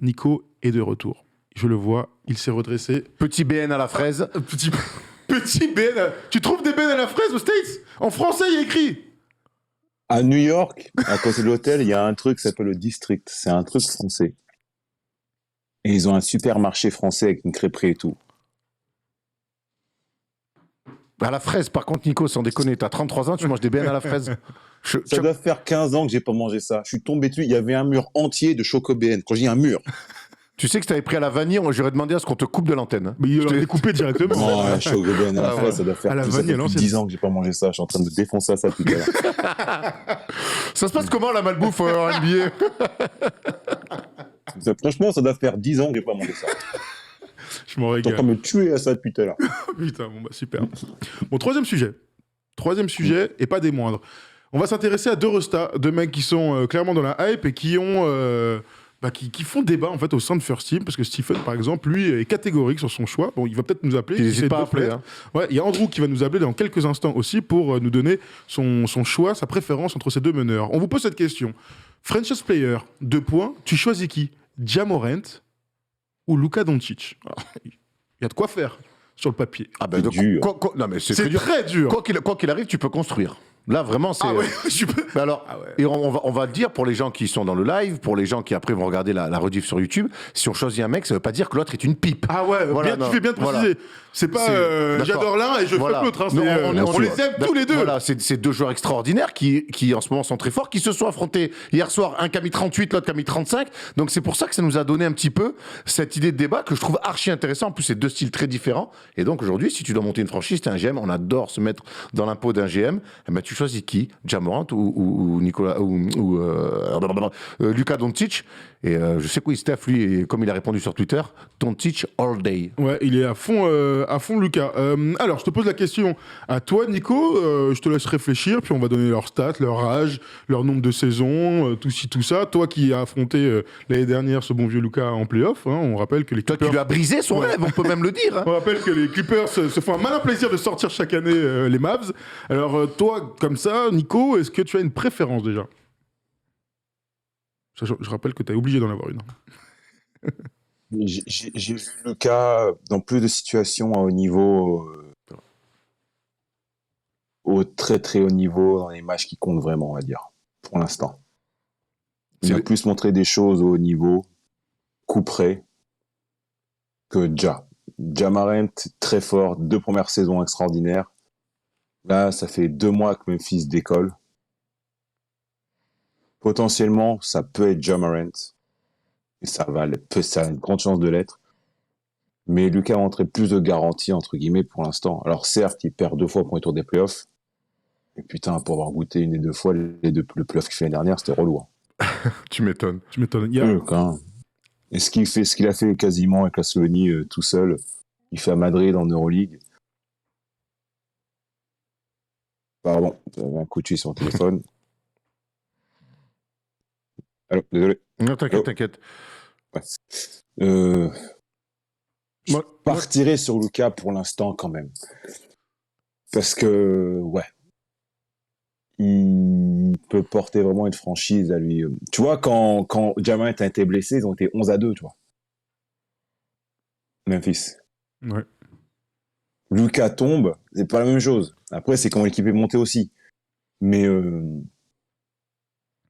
Nico est de retour. Je le vois, il s'est redressé. Petit BN à la fraise. Petit BN. Tu trouves des BN à la fraise aux States? En français, il y a écrit. À New York, à côté de l'hôtel, il y a un truc qui s'appelle le District. C'est un truc français. Et ils ont un supermarché français avec une crêperie et tout. À la fraise, par contre, Nico, sans déconner, t'as 33 ans, tu manges des BN à la fraise. Ça doit faire 15 ans que j'ai pas mangé ça. Je suis tombé dessus, il y avait un mur entier de Choco BN. Quand je dis un mur. Tu sais que si t'avais pris à la vanille, j'aurais demandé à ce qu'on te coupe de l'antenne. Mais il l'aurait découpé directement. Non, ouais, Choco BN à la fraise, ça doit faire À la plus, ça vanille, fait plus de 10 ans que j'ai pas mangé ça. Je suis en train de défoncer ça tout à l'heure. Ça se passe comment la malbouffe en NBA? Franchement, ça doit faire 10 ans que j'ai pas mangé ça. Je m'en Je suis en régale. train de me tuer à ça depuis tout à l'heure. Putain, bon bah super. Bon, troisième sujet. Troisième sujet, et pas des moindres. On va s'intéresser à deux restas, deux mecs qui sont clairement dans la hype et qui ont... qui font débat en fait au sein de First Team, parce que Stephen par exemple lui est catégorique sur son choix. Bon, il va peut-être nous appeler. Il n'hésite pas à appeler. Hein. Ouais, il y a Andrew qui va nous appeler dans quelques instants aussi pour nous donner son choix, sa préférence entre ces deux meneurs. On vous pose cette question. Franchise player, 2 points, tu choisis qui? Ja Morant ou Luka Doncic? Il y a de quoi faire sur le papier. Ah ben, C'est dur. Non mais c'est C'est très dur. Quoi qu'il arrive, tu peux construire. Là, vraiment, c'est... Ah ouais, je peux... Mais alors, Ah ouais. et on va le dire pour les gens qui sont dans le live, pour les gens qui après vont regarder la rediff sur YouTube, si on choisit un mec, ça veut pas dire que l'autre est une pipe. Ah ouais, Voilà, tu fais bien de préciser. voilà. C'est pas D'accord. j'adore l'un et je Voilà. fuck l'autre. Hein, Non, on les aime tous les deux. Voilà, c'est deux joueurs extraordinaires qui en ce moment sont très forts, qui se sont affrontés hier soir, un qui a mis 38, l'autre qui a mis 35. Donc c'est pour ça que ça nous a donné un petit peu cette idée de débat que je trouve archi intéressant. En plus, c'est deux styles très différents. Et donc aujourd'hui, si tu dois monter une franchise, t'es un GM, on adore se mettre dans l'impôt d'un GM. Eh ben, tu choisis qui? Ja Morant ou Nicolas ou Luka Doncic. Et je sais que Steph, lui, et comme il a répondu sur Twitter, Doncic all day. Ouais, il est à fond Lucas. Alors, je te pose la question à toi, Nico. Je te laisse réfléchir, puis on va donner leurs stats, leur âge, leur nombre de saisons, tout ci, tout ça. Toi qui as affronté l'année dernière ce bon vieux Lucas en playoff, hein, on rappelle que les Toi Clippers... qui lui as brisé son rêve, on peut même le dire. Hein. On rappelle que les Clippers se font un malin plaisir de sortir chaque année les Mavs. Alors, toi, comme ça, Nico, est-ce que tu as une préférence déjà? Je rappelle que tu es obligé d'en avoir une. J'ai vu Lucas dans plus de situations à haut niveau, au très très haut niveau, dans les matchs qui comptent vraiment, on va dire, pour l'instant. Il a plus montré des choses au haut niveau, coup près, que Ja. Ja Morant, très fort, 2 premières saisons extraordinaires. Là, ça fait 2 mois que Memphis décolle. Potentiellement, ça peut être Ja Morant. Et ça a une grande chance de l'être. Mais Lucas a montré plus de garantie, entre guillemets, pour l'instant. Alors certes, il perd 2 fois au premier tour des playoffs. Mais putain, pour avoir goûté une des 2 fois, le playoff qu'il fait l'année dernière, c'était relou. Hein. Tu m'étonnes. Et ce qu'il a fait quasiment avec la Slovénie tout seul, il fait à Madrid en Euroleague. Pardon, j'avais un coup de fil sur mon téléphone. Allô, désolé. Non, t'inquiète, t'inquiète. Ouais. Je partirai sur Lucas pour l'instant quand même. Parce que, ouais. Il peut porter vraiment une franchise à lui. Tu vois, quand Ja Morant a été blessé, ils ont été 11-2, tu vois. Memphis. Ouais. Lucas tombe, c'est pas la même chose. Après, c'est comment l'équipe est montée aussi. Mais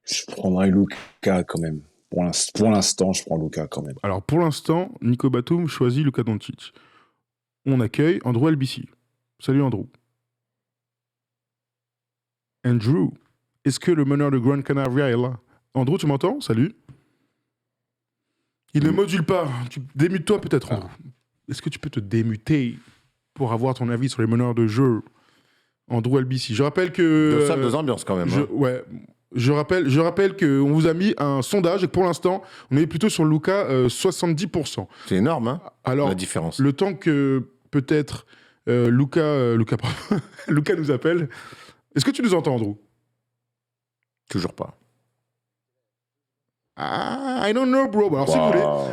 je prendrais Lucas quand même. Pour l'instant, je prends Lucas quand même. Alors, pour l'instant, Nico Batum choisit Luka Doncic. On accueille Andrew LBC. Salut Andrew. Andrew, est-ce que le meneur de Gran Canaria est là? Andrew, tu m'entends? Salut. Il ne module pas. Démute-toi peut-être, Andrew. Est-ce que tu peux te démuter pour avoir ton avis sur les meneurs de jeu? Andrew LBC. Je rappelle que... Deux salles, deux ambiances quand même. Ouais. Je rappelle qu'on vous a mis un sondage et que pour l'instant, on est plutôt sur Luka 70%. C'est énorme, hein, alors, la différence. Le temps que peut-être Luka nous appelle. Est-ce que tu nous entends, Andrew? Toujours pas. I don't know, bro.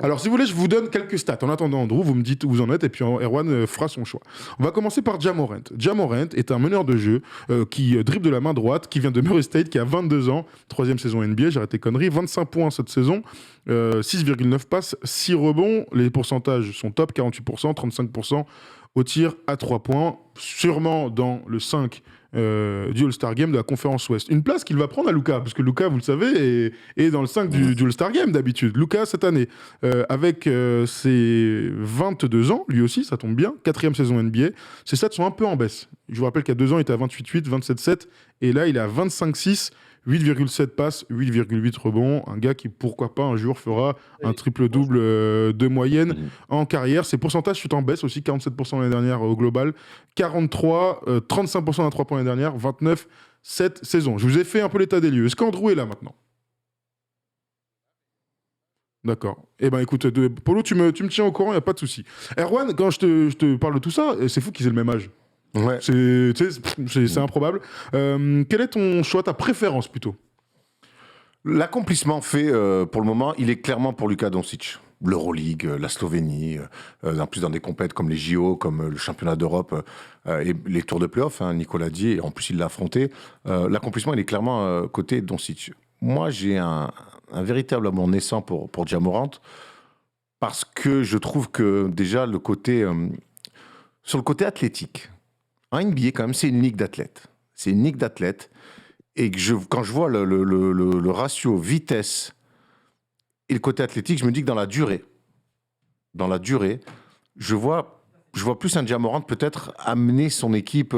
Alors, si vous voulez, je vous donne quelques stats. En attendant, Andrew, vous me dites où vous en êtes et puis Erwan fera son choix. On va commencer par Ja Morant. Ja Morant est un meneur de jeu qui dribble de la main droite, qui vient de Murray State, qui a 22 ans, 3e saison NBA, j'ai arrêté conneries, 25 points cette saison, 6,9 passes, 6 rebonds. Les pourcentages sont top, 48%, 35% au tir à 3 points, sûrement dans le 5 du All-Star Game de la conférence Ouest. Une place qu'il va prendre à Luka, parce que Luka, vous le savez, est dans le 5 du All-Star Game d'habitude. Luka, cette année, avec ses 22 ans, lui aussi, ça tombe bien, 4e saison NBA, ses stats sont un peu en baisse. Je vous rappelle qu'il y a 2 ans, il était à 28,8, 27,7, et là, il est à 25,6, 8,7 passes, 8,8 rebonds. Un gars qui, pourquoi pas, un jour fera un triple-double de moyenne en carrière. Ses pourcentages sont en baisse aussi, 47% l'année dernière au global, 43, 35% à 3 points l'année dernière, 29 cette saison. Je vous ai fait un peu l'état des lieux. Est-ce qu'Andrew est là maintenant ? D'accord. Eh ben écoute, Polo, tu me tiens au courant, il n'y a pas de souci. Erwan, quand je te parle de tout ça, c'est fou qu'ils aient le même âge. Ouais. C'est improbable. Quel est ton choix, ta préférence plutôt ? L'accomplissement fait, pour le moment, il est clairement pour Luka Doncic. L'Euroleague, la Slovénie, en plus dans des compètes comme les JO, comme le championnat d'Europe et les tours de play-off, hein, Nicolas dit, et en plus il l'a affronté. L'accomplissement, il est clairement côté Doncic. Moi, j'ai un véritable amour naissant pour Ja Morant, parce que je trouve que déjà, sur le côté athlétique, en NBA, quand même, c'est une ligue d'athlètes. C'est une ligue d'athlètes. Et quand je vois le ratio vitesse et le côté athlétique, je me dis que dans la durée, je vois plus un Ja Morant peut-être amener son équipe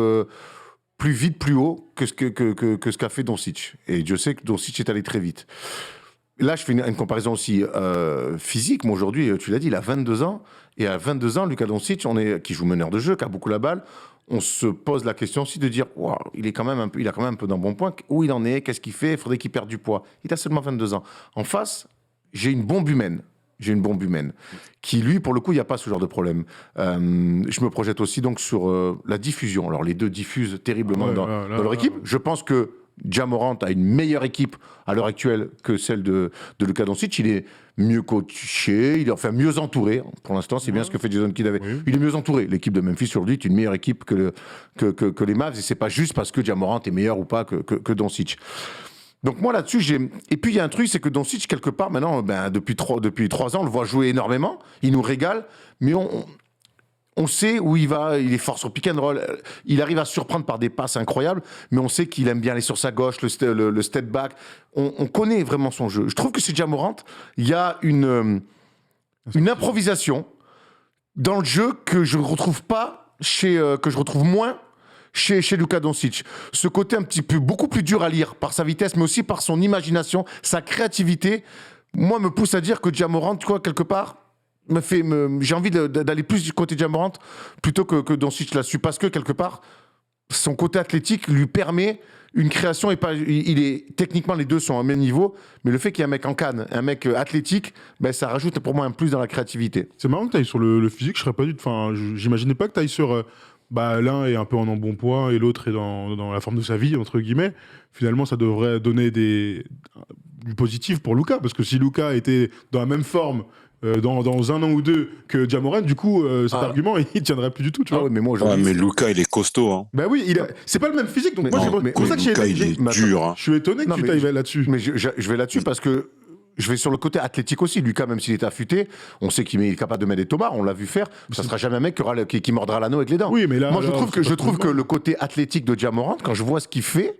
plus vite, plus haut que ce qu'a fait Doncic. Et Dieu sait que Doncic est allé très vite. Là, je fais une comparaison aussi physique. Moi, aujourd'hui, tu l'as dit, il a 22 ans. Et à 22 ans, Luka Doncic, qui joue meneur de jeu, qui a beaucoup la balle, on se pose la question aussi de dire wow, il a quand même un peu d'un bon point. Où il en est ? Qu'est-ce qu'il fait ? Il faudrait qu'il perde du poids. Il a seulement 22 ans. En face, j'ai une bombe humaine. Qui, lui, pour le coup, il n'y a pas ce genre de problème. Je me projette aussi donc sur la diffusion. Alors, les deux diffusent terriblement dans leur équipe. Je pense que Ja Morant a une meilleure équipe à l'heure actuelle que celle de Luka Doncic. Il est mieux coaché, il est enfin mieux entouré. Pour l'instant, c'est bien ce que fait Jason Kidd avec. Il est mieux entouré. L'équipe de Memphis, aujourd'hui, est une meilleure équipe que les Mavs. Et c'est pas juste parce que Ja Morant est meilleur ou pas que Doncic. Donc moi là-dessus, et puis il y a un truc, c'est que Doncic, quelque part, maintenant, depuis 3 ans, on le voit jouer énormément, il nous régale, mais on sait où il va, il est fort sur pick and roll, il arrive à surprendre par des passes incroyables, mais on sait qu'il aime bien aller sur sa gauche, le step back, on connaît vraiment son jeu. Je trouve que chez Ja Morant, il y a une improvisation dans le jeu que je retrouve moins chez Luka Doncic. Ce côté un petit peu beaucoup plus dur à lire par sa vitesse, mais aussi par son imagination, sa créativité, moi me pousse à dire que Ja Morant, tu vois, quelque part, j'ai envie d'aller plus du côté de Ja Morant plutôt que Doncic là-dessus, parce que quelque part, son côté athlétique lui permet une création et pas, techniquement les deux sont au même niveau, mais le fait qu'il y ait un mec en canne, un mec athlétique, ça rajoute pour moi un plus dans la créativité. C'est marrant que tu ailles sur le physique, je serais pas j'imaginais pas que tu ailles sur l'un est un peu en embonpoint et l'autre est dans la forme de sa vie, entre guillemets. Finalement, ça devrait donner du positif pour Luka, parce que si Luka était dans la même forme dans 1 an ou 2 que Ja Morant, du coup, cet argument, il tiendrait plus du tout, tu vois. Ouais, mais moi, aujourd'hui, mais Luka, il est costaud. Hein. Bah oui, c'est pas le même physique, donc Luka, il est dur. Hein. Je suis étonné que tu t'ailles là-dessus. Mais je vais là-dessus parce que je vais sur le côté athlétique aussi. Lucas, même s'il est affûté, on sait qu'il est capable de mettre des tomards, on l'a vu faire. Ça sera jamais un mec qui mordra l'anneau avec les dents. Oui, mais là, moi, je trouve que le côté athlétique de Ja Morant, quand je vois ce qu'il fait,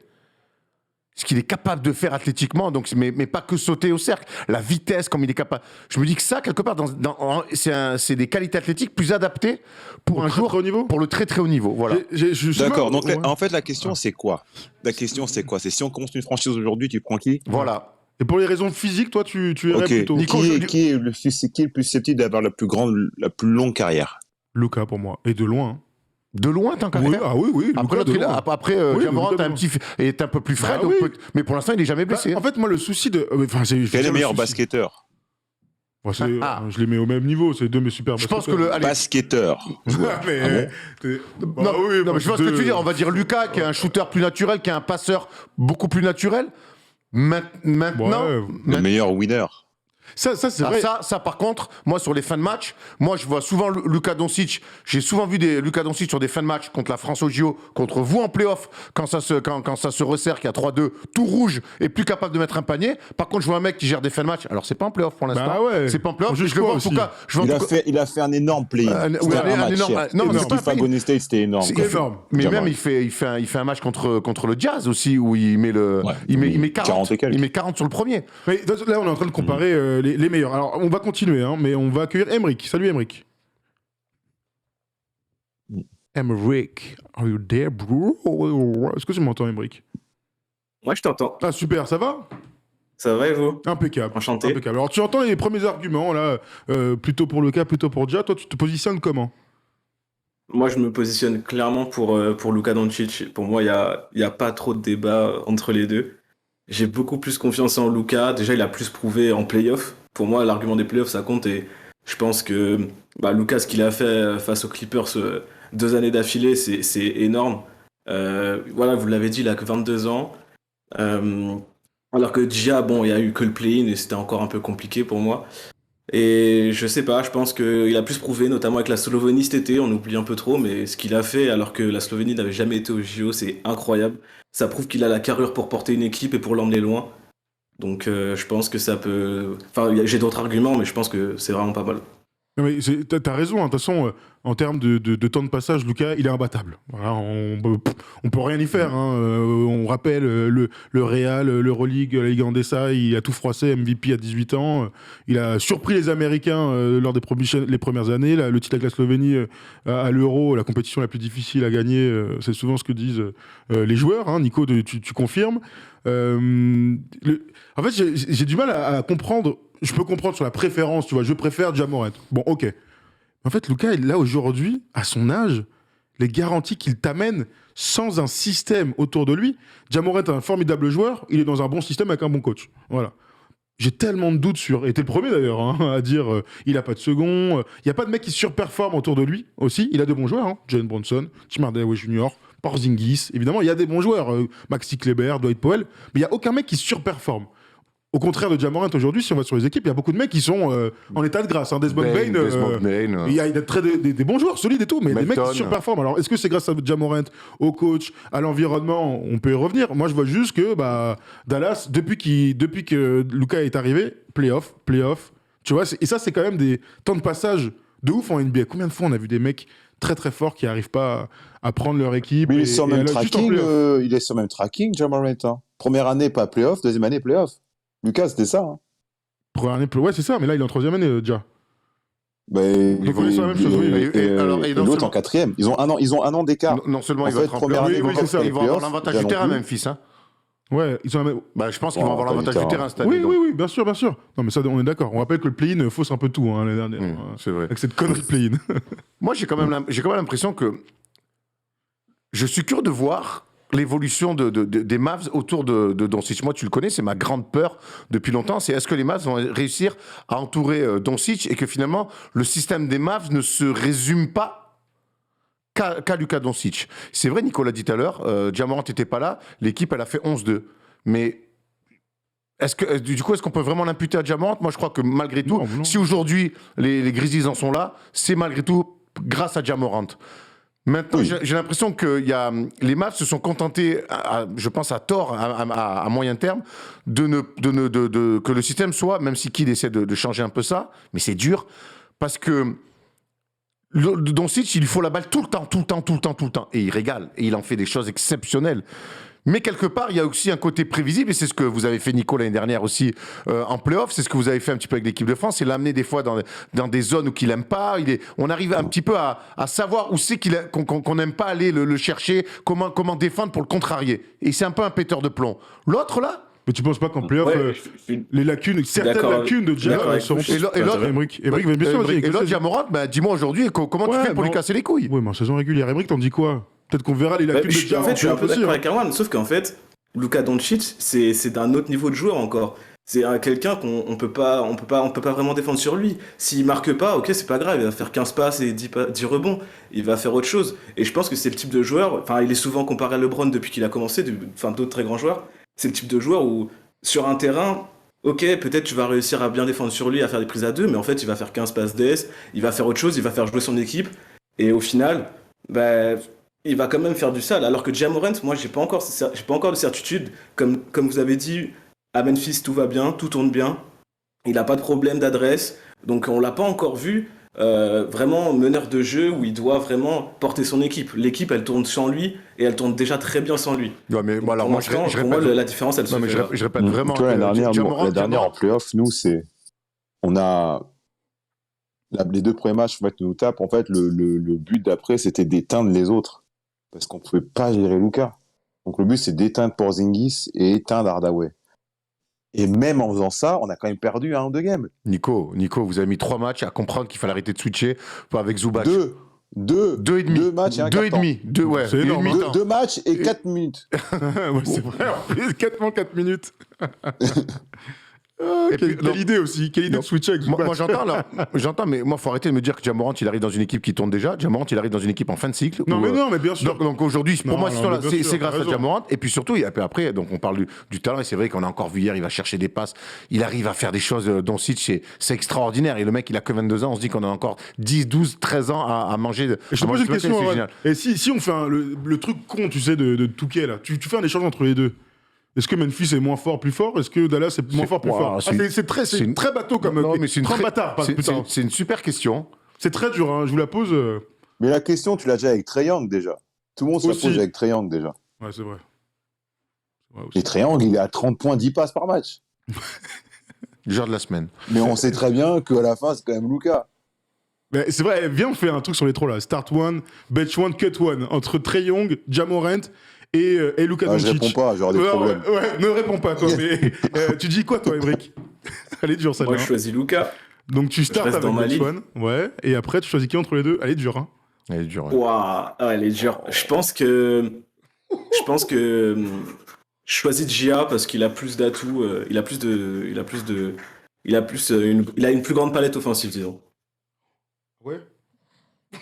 ce qu'il est capable de faire athlétiquement, donc, mais pas que sauter au cercle, la vitesse, comme il est capable. Je me dis que ça, quelque part, c'est des qualités athlétiques plus adaptées pour un joueur pour le très très haut niveau. Voilà. D'accord. Donc en fait, la question c'est quoi ? La question c'est quoi ? C'est si on commence une franchise aujourd'hui, tu prends qui ? Voilà. Et pour les raisons physiques, toi, tu irais plutôt. Nico, qui est le plus susceptible d'avoir la plus longue carrière ? Luka pour moi, et de loin. De loin, tant qu'à faire. Ah oui. Après, Ja Morant est un peu plus frais, mais pour l'instant, il n'est jamais blessé. En fait, moi, le souci de. Quel est le meilleur basketteur ? Je les mets au même niveau, c'est 2 mes super basketteurs. Je pense que basketteur. mais je vois ce que tu veux dire. On va dire Luka, qui est un shooter plus naturel, qui est un passeur beaucoup plus naturel. Maintenant, Ouais. Le meilleur winner. Ça c'est vrai. ça, par contre, moi, sur les fins de match, moi, je vois souvent Luka Doncic. J'ai souvent vu des Luka Doncic sur des fins de match contre la France au JO, contre vous en playoff, quand ça se resserre, qu'il y a 3-2, tout rouge et plus capable de mettre un panier. Par contre, je vois un mec qui gère des fins de match. Alors, c'est pas en playoff pour l'instant. Bah ouais. C'est pas en playoff. On juge Je le vois quoi en tout aussi. cas. Il a fait un énorme play. Oui, un énorme. Non, mais c'est pas un L'effectif play. à Golden State, c'était énorme. C'est quoi. énorme. Mais Jamal. même, il fait un match contre le Jazz aussi, où il met Ouais. il met 40. 40 et quelques. Il met 40 sur le premier. Mais là, on est en train de comparer les meilleurs. Alors, on va continuer, hein, mais on va accueillir Emric. Salut, Emric. Emric, are you there, bro? Est-ce que tu m'entends, Emric? Moi, je t'entends. Ah, super, ça va? Ça va et vous? Impeccable. Enchanté. Impeccable. Alors, tu entends les premiers arguments, là, plutôt pour Luka, plutôt pour Ja. Toi, tu te positionnes comment? Moi, je me positionne clairement pour Luka Doncic. Pour moi, il y a pas trop de débat entre les deux. J'ai beaucoup plus confiance en Luka. Déjà, il a plus prouvé en playoff. Pour moi, l'argument des playoffs, ça compte. Et je pense que Luka, ce qu'il a fait face aux Clippers 2 années d'affilée, c'est énorme. Voilà, vous l'avez dit, il a que 22 ans. Alors que Ja, bon, il n'y a eu que le play-in et c'était encore un peu compliqué pour moi. Et je sais pas, je pense qu'il a plus prouvé, notamment avec la Slovénie cet été, on oublie un peu trop, mais ce qu'il a fait alors que la Slovénie n'avait jamais été au JO, c'est incroyable. Ça prouve qu'il a la carrure pour porter une équipe et pour l'emmener loin. Donc je pense que ça peut... Enfin, j'ai d'autres arguments, mais je pense que c'est vraiment pas mal. Non, mais t'as raison, hein. De toute façon, en termes de temps de passage, Luka, il est imbattable. Voilà, on peut rien y faire, hein. On rappelle le Real, l'Euroleague, la Ligue Andesa, il a tout froissé, MVP à 18 ans. Il a surpris les Américains lors des les premières années. Le titre avec la Slovénie à l'Euro, la compétition la plus difficile à gagner, c'est souvent ce que disent les joueurs. Hein. Nico, tu confirmes. En fait, j'ai du mal à comprendre. Je peux comprendre sur la préférence, tu vois, je préfère Ja Morant. Bon, ok. En fait, Luka, là, aujourd'hui, à son âge, les garanties qu'il t'amène sans un système autour de lui. Ja Morant est un formidable joueur, il est dans un bon système avec un bon coach. Voilà. J'ai tellement de doutes sur... Et t'es le premier d'ailleurs hein, à dire il a pas de second. Il n'y a pas de mec qui surperforme autour de lui aussi. Il a de bons joueurs, hein. Jalen Brunson, Tim Hardaway Jr., Porzingis. Évidemment, il y a des bons joueurs. Maxi Kleber, Dwight Powell. Mais il n'y a aucun mec qui surperforme. Au contraire de Ja Morant aujourd'hui, si on va sur les équipes, il y a beaucoup de mecs qui sont en état de grâce. Hein. Desmond Bane, il y a des bons joueurs solides et tout, mais des mecs qui surperforment. Alors, est-ce que c'est grâce à Ja Morant, au coach, à l'environnement? On peut y revenir. Moi, je vois juste que Dallas, depuis que Luka est arrivé, playoff, tu vois, et ça, c'est quand même des temps de passage de ouf en NBA. Combien de fois on a vu des mecs très très forts qui n'arrivent pas à prendre leur équipe? Mais il est sur le même tracking, Ja Morant. Hein. Première année, pas playoff. Deuxième année, playoff. Lucas, c'était ça. Hein. Première année, ouais, c'est ça, mais là, il est en troisième année, déjà. Donc on est sur la même chose, oui. Et l'autre en quatrième. Ils ont un an d'écart. Non seulement en ils vont être en playoff, ils vont avoir l'avantage du terrain, Memphis. Hein. Ouais, ils ont la même... je pense qu'ils vont avoir l'avantage du terrain cette année. Oui, bien sûr. Non, mais ça, on est d'accord. On rappelle que le play-in fausse un peu tout, hein, l'année dernière. C'est vrai. Avec cette connerie de play-in. Moi, j'ai quand même l'impression que je suis curieux de voir l'évolution des Mavs autour de Doncic. Moi, tu le connais, c'est ma grande peur depuis longtemps. C'est est-ce que les Mavs vont réussir à entourer Doncic et que finalement, le système des Mavs ne se résume pas qu'à Luka Doncic. C'est vrai, Nicolas dit tout à l'heure, Ja Morant n'était pas là, l'équipe, elle a fait 11-2. Mais est-ce qu'on peut vraiment l'imputer à Ja Morant? Moi, je crois que malgré tout, si aujourd'hui, les Grizzlies en sont là, c'est malgré tout grâce à Ja Morant. Maintenant, j'ai l'impression que les Mavs se sont contentés, je pense à tort, à moyen terme, que le système soit, même si Kidd essaie de changer un peu ça, mais c'est dur, parce que Doncic, il lui faut la balle tout le temps, et il régale, et il en fait des choses exceptionnelles. Mais quelque part, il y a aussi un côté prévisible, et c'est ce que vous avez fait, Nico, l'année dernière aussi en play-off, c'est ce que vous avez fait un petit peu avec l'équipe de France, c'est l'amener des fois dans des zones où il n'aime pas. On arrive un petit peu à savoir où c'est qu'on n'aime pas aller le chercher, comment défendre pour le contrarier. Et c'est un peu un péteur de plomb. L'autre, là... Mais tu penses pas qu'en play-off, les lacunes, certaines lacunes de Ja seront... Et l'autre, Ja Morant, dis-moi aujourd'hui, comment tu fais pour lui casser les couilles? Oui, mais en saison régulière, Emric, t'en dis quoi? Peut-être qu'on verra les lacunes de Ja. En fait, je suis un peu d'accord avec Erwan, sauf qu'en fait, Luka Doncic, c'est d'un autre niveau de joueur encore. C'est quelqu'un qu'on peut pas vraiment défendre sur lui. S'il marque pas, ok, c'est pas grave, il va faire 15 passes et 10 rebonds, il va faire autre chose. Et je pense que c'est le type de joueur, il est souvent comparé à LeBron depuis qu'il a commencé, d'autres très grands joueurs. C'est le type de joueur où sur un terrain, ok, peut-être tu vas réussir à bien défendre sur lui, à faire des prises à deux, mais en fait, il va faire 15 passes DS, il va faire autre chose, il va faire jouer son équipe, et au final, bah, il va quand même faire du sale. Alors que Ja Morant, moi, j'ai pas encore de certitude. Comme vous avez dit, à Memphis, tout va bien, tout tourne bien, il n'a pas de problème d'adresse, donc on l'a pas encore vu vraiment meneur de jeu où il doit vraiment porter son équipe. L'équipe, elle tourne sans lui, et elle tourne déjà très bien sans lui. Ouais, mais moi, alors, Pour moi, l'instant, je pour moi, répète. la différence, elle se Non, mais fait là. je répète vraiment. Tu vois, Ja Morant, la dernière en playoff, nous, c'est. On a. Les 2 premiers matchs, en fait, nous tapent. En fait, le but d'après, c'était d'éteindre les autres. Parce qu'on pouvait pas gérer Luka. Donc le but, c'est d'éteindre Porzingis et éteindre Hardaway. Et même en faisant ça, on a quand même perdu 1 ou 2 games. Nico, vous avez mis 3 matchs à comprendre qu'il fallait arrêter de switcher avec Zubac. 2 matchs et un quart temps. 2,5. Ouais, C'est énorme, et demi temps. 2 matchs et 4 minutes. Ouais, c'est vrai, en plus, 4 minutes. Et Quelle puis, non. idée aussi, quelle idée de switcher avec Zubac. Moi j'entends, mais moi faut arrêter de me dire que Ja Morant il arrive dans une équipe qui tourne déjà. Ja Morant il arrive dans une équipe en fin de cycle. Non, où, mais non, mais bien sûr. Donc aujourd'hui, pour Non, moi, non, mais bien sûr, c'est grâce t'as à raison. Ja Morant. Et puis surtout, après, donc on parle du talent, et c'est vrai qu'on a encore vu hier, il va chercher des passes. Il arrive à faire des choses, Doncic, c'est extraordinaire. Et le mec, il a que 22 ans, on se dit qu'on a encore 10, 12, 13 ans à manger. Et je te pose une question, c'est Aurel. génial. Et si on fait le truc con, tu sais, de Touquet, là, tu fais un échange entre les deux. Est-ce que Memphis est moins fort, plus fort? Est-ce que Dallas est moins fort, plus fort? C'est très bateau comme Non, mais c'est une très bâtard, putain. c'est une super question. C'est très dur, hein, je vous la pose. Mais la question, tu l'as déjà avec Trae Young déjà. Tout le monde se la Aussi. pose avec Trae Young déjà. Ouais, c'est vrai. Ouais, aussi. Et Trae Young, il est à 30 points, 10 passes par match. Le joueur de la semaine. Mais on sait très bien qu'à la fin, c'est quand même Luka. Mais c'est vrai, viens, on fait un truc sur les trois là. Start one, bench one, cut one. Entre Trae Young, Ja Morant et Luka Ah, je Doncic. réponds pas, j'aurai des problèmes. Ouais, ne réponds pas, toi. Mais tu dis quoi, toi, Emric? Elle est dure, Moi, celle-là. je choisis Luka. Donc tu starts reste avec dans ma bench ligue. one. Ouais. Et après, tu choisis qui entre les deux? Elle est dure, hein. Elle est dure. Ouais. Waouh, elle est dure. Je pense que je choisis Gia parce qu'il a plus d'atouts, il a une plus grande palette offensive, disons. Ouais.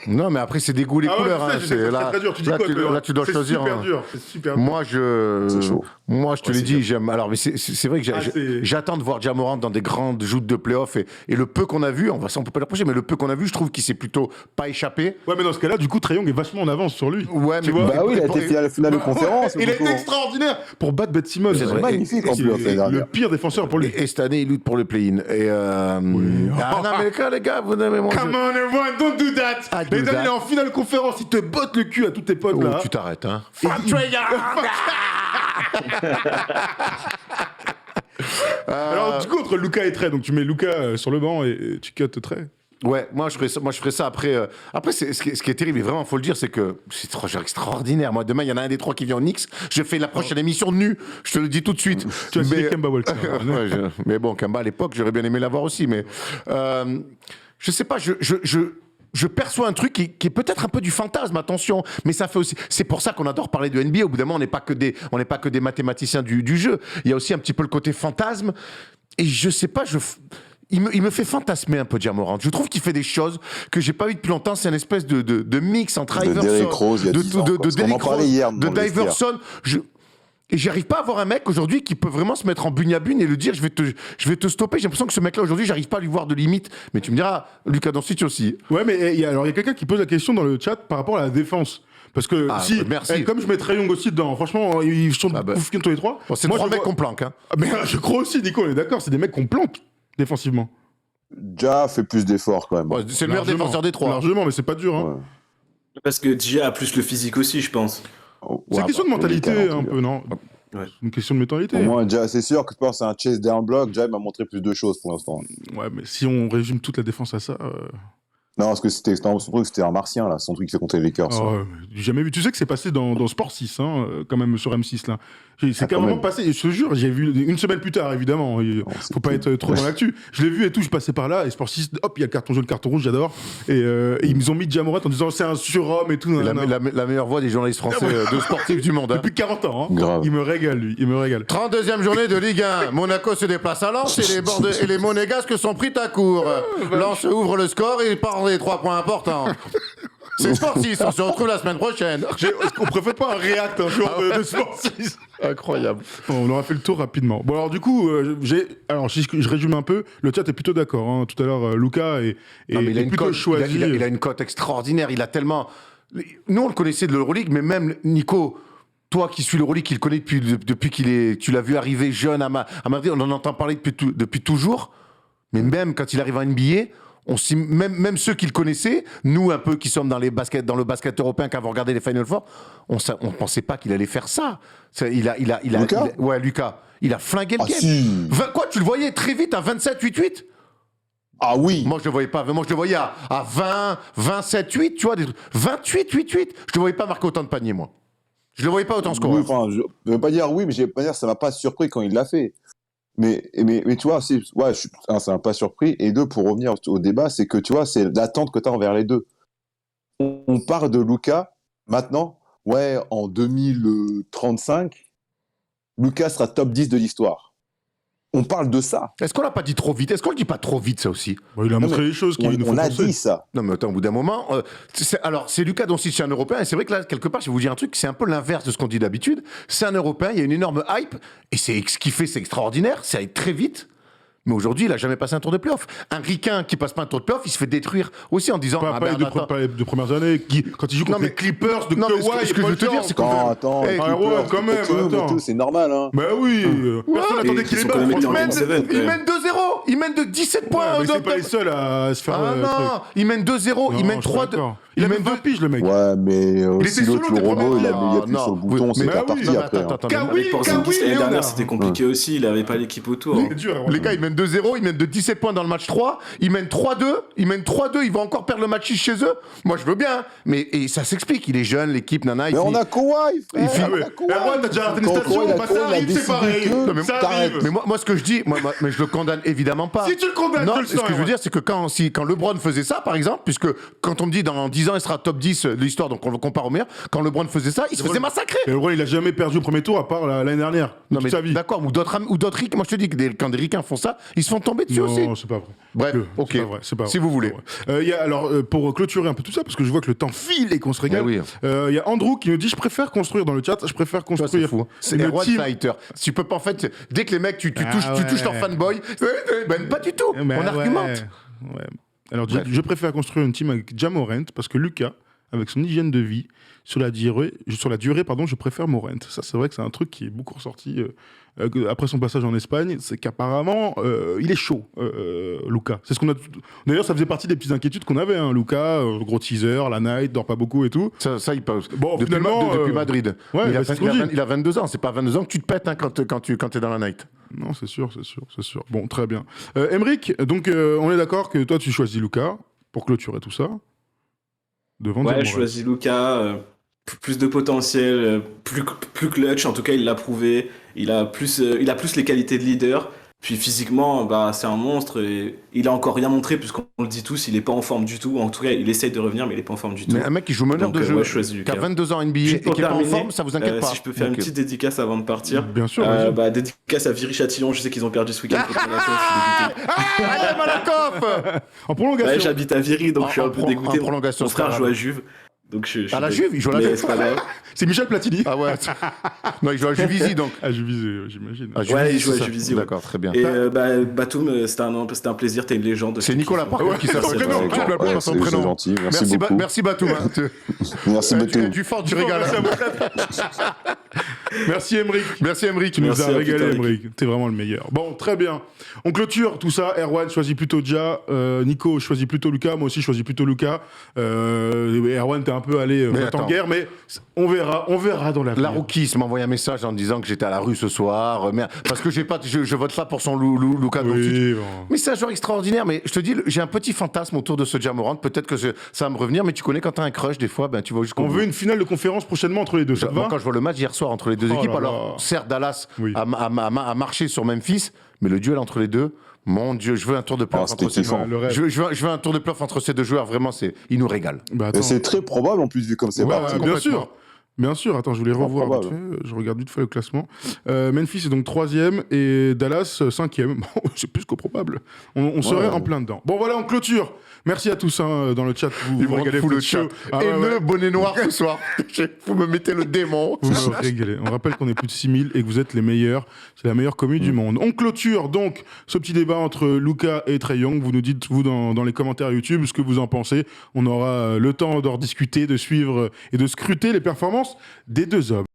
Non, mais après, c'est des goûts, les couleurs. je Hein. sais, C'est c'est très dur. Tu dis quoi, toi là, tu dois choisir. C'est super hein. dur. C'est super dur. Moi, C'est chaud. je te Ouais, l'ai c'est dit, dur. j'aime. Alors, mais c'est vrai que c'est- j'attends de voir Ja Morant dans des grandes joutes de playoff et le peu qu'on a vu, on peut pas le reprocher, mais le peu qu'on a vu, je trouve qu'il s'est plutôt pas échappé. Ouais, mais dans ce cas-là, du coup, Trae Young est vachement en avance sur lui. Ouais, Tu mais vois Bah oui, il a été finale de conférence. Il a été Nico. extraordinaire pour battre Ben Simmons. C'est vrai. Magnifique en C'est plus, l'année le dernière. pire défenseur pour lui. Et cette année, il lutte pour le play-in. Et Ah non, mais les gars, vous n'avez mon Come jeu. on, everyone, don't do that. I do Les that. il est en finale de conférence, il te botte le cul à tous tes potes Oh, là. tu t'arrêtes, hein. Alors, du coup, entre Luka et Trae, donc tu mets Luka sur le banc et tu cut Trae. Ouais, moi je ferais ça après. Après, ce qui est terrible, et vraiment, faut le dire, c'est que c'est trois joueurs extraordinaires. Moi, demain, il y en a un des trois qui vient en Knicks. Je fais la prochaine émission nu. Je te le dis tout de suite. Tu as signé Mais- Kemba Walker. Ouais, mais bon, Kemba à l'époque, j'aurais bien aimé l'avoir aussi. Mais je sais pas, je perçois un truc qui est peut-être un peu du fantasme, attention, mais ça fait aussi. C'est pour ça qu'on adore parler de NBA. Au bout d'un moment, on n'est pas que des mathématiciens du jeu. Il y a aussi un petit peu le côté fantasme. Et je sais pas, il me fait fantasmer un peu Ja Morant. Je trouve qu'il fait des choses que j'ai pas vu depuis longtemps. C'est une espèce de mix entre De Derrick Rose, il y a 10 ans, quoi. Parce qu'on en Derrick parlait Rose, hier de dans le vestiaire. Diverson. Et j'arrive pas à voir un mec aujourd'hui qui peut vraiment se mettre en bune à bune et le dire je vais te stopper. J'ai l'impression que ce mec-là aujourd'hui, j'arrive pas à lui voir de limite. Mais tu me diras, Luka Doncic aussi. Ouais, mais il y a quelqu'un qui pose la question dans le chat par rapport à la défense. Parce que si, merci. comme je mets Trae Young aussi dedans, franchement, ils sont Ah bah. tous les trois. Bon, c'est Moi, trois je mecs vois- qu'on planque. Hein. Ah, mais je crois aussi, Nico, on est d'accord, c'est des mecs qu'on planque défensivement. Ja fait plus d'efforts quand même. Bon, c'est le meilleur Largement. défenseur des trois. Largement, mais c'est pas dur. Hein. Ouais. Parce que Gia a plus le physique aussi, je pense. Oh, C'est ouais, une question de bah, mentalité, les talents, un peu, non? Ouais. C'est une question de mentalité. Pour moi, Ja, c'est sûr que je pense que c'est un chase down block. Ja, il m'a montré plus de choses pour l'instant. Ouais, mais si on résume toute la défense à ça. Non, parce que son truc, c'était un martien, là. Son truc qui fait contre les Lakers. Oh, j'ai jamais vu. Tu sais que c'est passé dans Sport 6, hein, quand même, sur M6, là. C'est quand carrément même. passé. Et je te jure, j'ai vu une semaine plus tard, évidemment. c'est Faut pas cool. être trop dans l'actu. Je l'ai vu et tout, je passais par là. Et Sport 6, hop, il y a le carton jaune, le carton rouge, j'adore. Et ils nous ont mis Ja Morant en disant c'est un surhomme et tout. La, nanana. la meilleure voix des journalistes français de sportifs du monde. Hein. Depuis 40 ans. Hein. Grave. Il me régale, lui. Il me régale. 32e journée de Ligue 1. Monaco se déplace à Lens et les Monégasques sont pris à court. Lens ouvre le score et part des 3 points importants. C'est Sport 6, on se retrouve la semaine prochaine. Est-ce qu'on préfère pas un react un jour de Sport 6? Incroyable. Bon, on aura fait le tour rapidement. Bon, alors du coup, alors si je résume un peu, le chat est plutôt d'accord. Hein. Tout à l'heure, Lucas est Non, mais il a une plutôt cote, choisi. il a une cote extraordinaire. Il a tellement. Nous, on le connaissait de l'Euroleague, mais même Nico, toi qui suis l'Euroleague, qui le connais depuis tu l'as vu arriver jeune à Madrid, on en entend parler depuis toujours. Mais même quand il arrive en NBA, même ceux qui le connaissaient, nous un peu qui sommes dans le basket européen, qui avons regardé les Final Four, on pensait pas qu'il allait faire ça. Lucas Ouais, Lucas. Il a flingué le Ah game. si. Quoi, tu le voyais très vite à 27-8-8 ? Ah oui. Moi, je le voyais pas. Moi, je le voyais à 20, 27, 8, tu vois, 28, 8, 8. Je le voyais pas marquer autant de paniers, moi. Je le voyais pas autant scorer. Oui, enfin, je veux pas dire oui, mais je vais pas dire ça m'a pas surpris quand il l'a fait. Mais tu vois, ça m'a pas surpris. Et deux, pour revenir au débat, c'est que tu vois, c'est l'attente que tu as envers les deux. On part de Lucas, maintenant, ouais, en 2035, Lucas sera top 10 de l'histoire. On parle de ça. Est-ce qu'on l'a pas dit trop vite ? Est-ce qu'on le dit pas trop vite, ça aussi ? Bon, il a montré les choses qui nous font On a penser. dit ça. Non, mais attends, au bout d'un moment. Alors, c'est Lucas Doncic, c'est un Européen. Et c'est vrai que là, quelque part, je vais vous dire un truc, c'est un peu l'inverse de ce qu'on dit d'habitude. C'est un Européen, il y a une énorme hype. Et ce qu'il fait, c'est extraordinaire. Ça aille très vite. Mais aujourd'hui, il n'a jamais passé un tour de playoff. Un ricain qui passe pas un tour de playoff, il se fait détruire aussi en disant. Pas les deux premières années, quand il joue contre les Clippers de non, mais Kawhi, ce que je veux te dire, c'est Attends, Hey, ouais, quand même, attends. c'est normal, hein. Bah oui, personne n'attendait qu'il ils les sont batte. quand même été en franchement. game seven, quand il même. mène 2-0. Il mène de 17 points. Mais c'est pas les seuls à se faire. Ah non, il mène 2-0. Il mène 3-2. Il a même 20 piges, le mec. Ouais, mais était si l'autre, solo le des Renault, il premières appuie non, sur le bouton, oui, c'est mais pas oui, parti non, mais après. attends, hein. attends, Kawhi, Avec Porzingis, l'année Léonard. dernière, c'était compliqué aussi. Il avait pas l'équipe autour. C'est dur, hein. Les gars, ils mènent 2-0, ils mènent de 17 points dans le match 3, ils mènent 3-2, ils vont encore perdre le match 6 chez eux. Moi, je veux bien, mais et ça s'explique, il est jeune, l'équipe, nana. Mais on a Kawhi, frère. finit- on a Ah Kawhi. ouais, t'as déjà raté une Quand station, Kawhi, bah ça il a arrive, c'est décidé pareil. que- Non, mais ça t'arrêtes. arrive. Mais moi, ce que je dis, mais je le condamne évidemment pas. Si tu le condamnes, non, tu le ce sens, que je veux ouais. dire, c'est que quand LeBron faisait ça, par exemple, puisque quand on me dit dans 10 ans, il sera top 10 de l'histoire, donc on le compare au meilleur, quand LeBron faisait ça, il se faisait massacrer. Mais le Roi, il a jamais perdu au premier tour à part l'année dernière. Non, Toute mais sa vie. d'accord, ou d'autres ricains. Moi, je te dis que quand des ricains font ça, ils se font tomber dessus aussi. Non, c'est pas vrai. Bref, ok. C'est pas vrai, c'est pas vrai. Si vous voulez. C'est pas vrai. Alors, pour clôturer un peu tout ça, parce que je vois que le temps file et qu'on se régale, Mais oui. il y a Andrew qui nous dit: je préfère construire dans le chat, je préfère Tu vois, c'est construire. fou. C'est une Erwan team- Fighter. Tu peux pas, en fait, dès que les mecs, tu Ah touches leur ouais. fanboy, ben pas du tout. Mais On ouais, argumente. ouais. Alors, Bref. je préfère construire une team avec Ja Morant parce que Lucas, avec son hygiène de vie, sur la durée, je préfère Morant. Ça, c'est vrai que c'est un truc qui est beaucoup ressorti après son passage en Espagne. C'est qu'apparemment, il est chaud, Lucas. C'est ce qu'on a. D'ailleurs, ça faisait partie des petites inquiétudes qu'on avait. Hein. Lucas, gros teaser, la night, dort pas beaucoup et tout. Ça, il peut. Bon, depuis, finalement, depuis Madrid. ouais, il, a, bah, c'est ce qu'on il a- dit. il a 22 ans. C'est pas 22 ans que tu te pètes hein, quand t'es dans la night. Non, c'est sûr. Bon, très bien. Emric, donc on est d'accord que toi, tu choisis Lucas pour clôturer tout ça. Devant Ja Ouais, je Morant. choisis Lucas. Plus de potentiel, plus clutch. En tout cas, il l'a prouvé. Il a plus les qualités de leader. Puis physiquement, bah, c'est un monstre. Et il a encore rien montré, puisqu'on le dit tous, il est pas en forme du tout. En tout cas, il essaye de revenir, mais il est pas en forme du tout. Mais un mec qui joue meneur Donc, de jeu, ouais, je choisis qui a Lucas. 22 ans NBA et Juste qui pour est pas en terminer, forme, ça vous inquiète pas. Si je peux faire une Ok. petite dédicace avant de partir. Bien sûr, vas-y. Bah, dédicace à Viry-Châtillon. Je sais qu'ils ont perdu ce week-end contre Monaco. Je suis dégoûté. Allez, Malakoff En prolongation. Ouais, j'habite à Viry, donc je suis un peu en dégoûté. prolongation, Mon c'est pas frère grave. joue à Juve. Donc je suis À la dé- Juve, il joue à la mais Juve. c'est pas grave. C'est Michel Platini. Ah ouais. Non, il joue à Juvisy donc. Ah, j'ai visé, j'imagine. Ah, Ouais, Juvisy, il joue à c'est ça. Juvisy, ouais. D'accord, très bien. Et Batum, c'était un plaisir, t'es une légende. C'est Nicolas par contre qui Ouais, s'appelle. son prénom, Tu l'appelles Ouais, par son c'est prénom. gentil, merci beaucoup. Merci Batum. hein. Merci beaucoup. Du fort, du régal. Merci Emric. Merci Emric. Tu nous Merci as à régalé, Peter Emric. T'es vraiment le meilleur. Bon, très bien. On clôture tout ça. Erwan choisit plutôt Ja. Nico choisit plutôt Lucas. Moi aussi, je choisis plutôt Lucas. Erwan, t'es un peu allé Mais en attends. guerre, mais on verra dans la La Rookies m'a envoyé un message en disant que j'étais à la rue ce soir. Merde, parce que je vote pas pour son Lucas Doncic. Oui, bon. Mais c'est un joueur extraordinaire. Mais je te dis, j'ai un petit fantasme autour de ce Ja Morant. Peut-être que ça va me revenir. Mais tu connais quand t'as un crush, des fois, ben, tu vas jusqu'au On bout. veut une finale de conférence prochainement entre les deux. Ça te Moi, va quand je vois le match hier soir entre les deux Oh équipes, là alors là. certes Dallas Oui. a marché sur Memphis, mais le duel entre les deux, mon Dieu, je veux un tour de playoff Ah, c'était entre ces kiffant. Ouais, le rêve. je veux un tour de playoff entre ces deux joueurs, vraiment, ils nous régalent. Bah, Et attends. c'est très probable en plus vu comme c'est Ouais, parti. bien complètement. sûr. Bien sûr, attends, je voulais revoir vite fait, je regarde vite fait le classement. Memphis est donc 3e et Dallas 5e. Bon, c'est plus qu'au probable. On serait en plein dedans. Bon voilà, on clôture. Merci à tous dans le chat. Vous regardez le chat. Et le bonnet noir ce soir. Vous me mettez le démon. Vous me régalez. On rappelle qu'on est plus de 6000 et que vous êtes les meilleurs. C'est la meilleure commune du monde. On clôture donc ce petit débat entre Luka et Trae Young. Vous nous dites, vous, dans les commentaires YouTube, ce que vous en pensez. On aura le temps d'en discuter, de suivre et de scruter les performances des deux hommes.